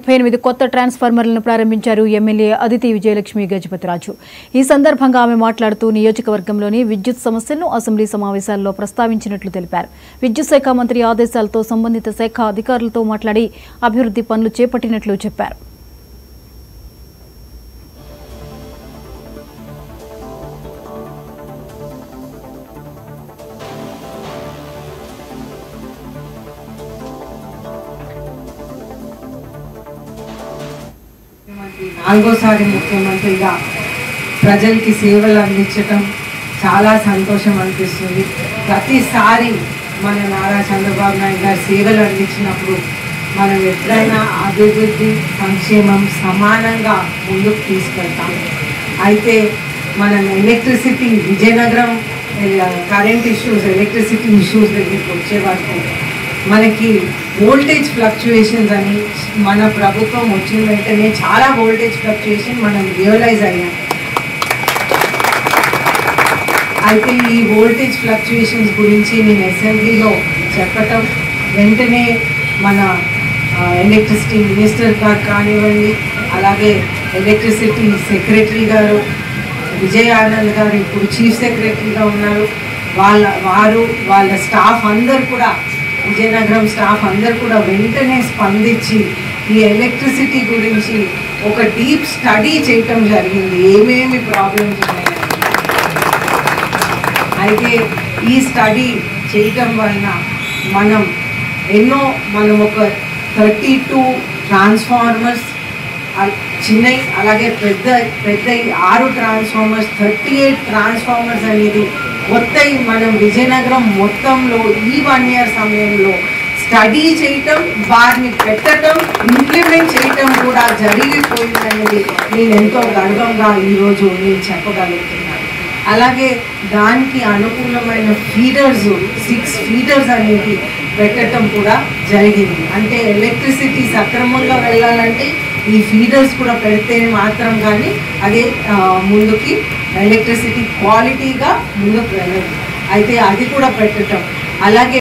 38 కొత్త ట్రాన్స్ఫార్మర్లను ప్రారంభించారు ఎమ్మెల్యే అదితి విజయలక్ష్మి గజపతిరాజు. ఈ సందర్భంగా ఆమె మాట్లాడుతూ నియోజకవర్గంలోని విద్యుత్ సమస్యలను అసెంబ్లీ సమావేశాల్లో ప్రస్తావించినట్లు తెలిపారు. విద్యుత్ శాఖ మంత్రి ఆదేశాలతో సంబంధిత శాఖ అధికారులతో మాట్లాడి అభివృద్ధి పనులు చేపట్టినట్లు చెప్పారు. నాలుగోసారి ముఖ్యమంత్రిగా ప్రజలకి సేవలు అందించడం చాలా సంతోషం అనిపిస్తుంది. ప్రతిసారి మన నారా చంద్రబాబు నాయుడు గారు సేవలు అందించినప్పుడు మనం ఎప్పుడైనా అభివృద్ధి సంక్షేమం సమానంగా ముందుకు తీసుకెళ్తాం. అయితే మనం electricity Vizianagaram current issues electricity issues దగ్గరికి వచ్చే వరకు మనకి వోల్టేజ్ ఫ్లక్చుయేషన్స్ అని మన ప్రభుత్వం వచ్చిన వెంటనే చాలా వోల్టేజ్ ఫ్లక్చుయేషన్ మనం రియలైజ్ అయ్యాం. అయితే ఈ వోల్టేజ్ ఫ్లక్చుయేషన్స్ గురించి నేను అసెంబ్లీలో చెప్పటం వెంటనే మన ఎలక్ట్రిసిటీ మినిస్టర్ గారు కానివ్వండి, అలాగే ఎలక్ట్రిసిటీ సెక్రటరీ గారు విజయ్ ఆనంద్ గారు ఇప్పుడు చీఫ్ సెక్రటరీగా ఉన్నారు, వాళ్ళ స్టాఫ్ అందరు కూడా విజయనగరం స్టాఫ్ అందరు కూడా వెంటనే స్పందించి ఈ ఎలక్ట్రిసిటీ గురించి ఒక డీప్ స్టడీ చేయటం జరిగింది. ఏమేమి ప్రాబ్లమ్స్ ఉన్నాయి అయితే ఈ స్టడీ చేయటం వలన మనం ఒక 32 ట్రాన్స్ఫార్మర్స్ చిన్నవి, అలాగే పెద్ద 6 ట్రాన్స్ఫార్మర్స్ 38 ట్రాన్స్ఫార్మర్స్ అనేది మొత్తం మనం విజయనగరం మొత్తంలో ఈ 1 year సమయంలో స్టడీ చేయటం, వారిని పెట్టడం, ఇంప్లిమెంట్ చేయటం కూడా జరిగిపోయిందనేది నేను ఎంతో గర్వంగా ఈరోజు నేను చెప్పగలుగుతున్నాను. అలాగే దానికి అనుకూలమైన ఫీడర్స్ 6 ఫీడర్స్ అనేది పెట్టడం కూడా జరిగింది. అంటే ఎలక్ట్రిసిటీ సక్రమంగా వెళ్ళాలంటే ఈ ఫీడర్స్ కూడా పెడితే మాత్రం కానీ అదే ముందుకి ఎలక్ట్రిసిటీ క్వాలిటీగా ముందుకు వెళ్ళదు. అయితే అది కూడా పెట్టడం, అలాగే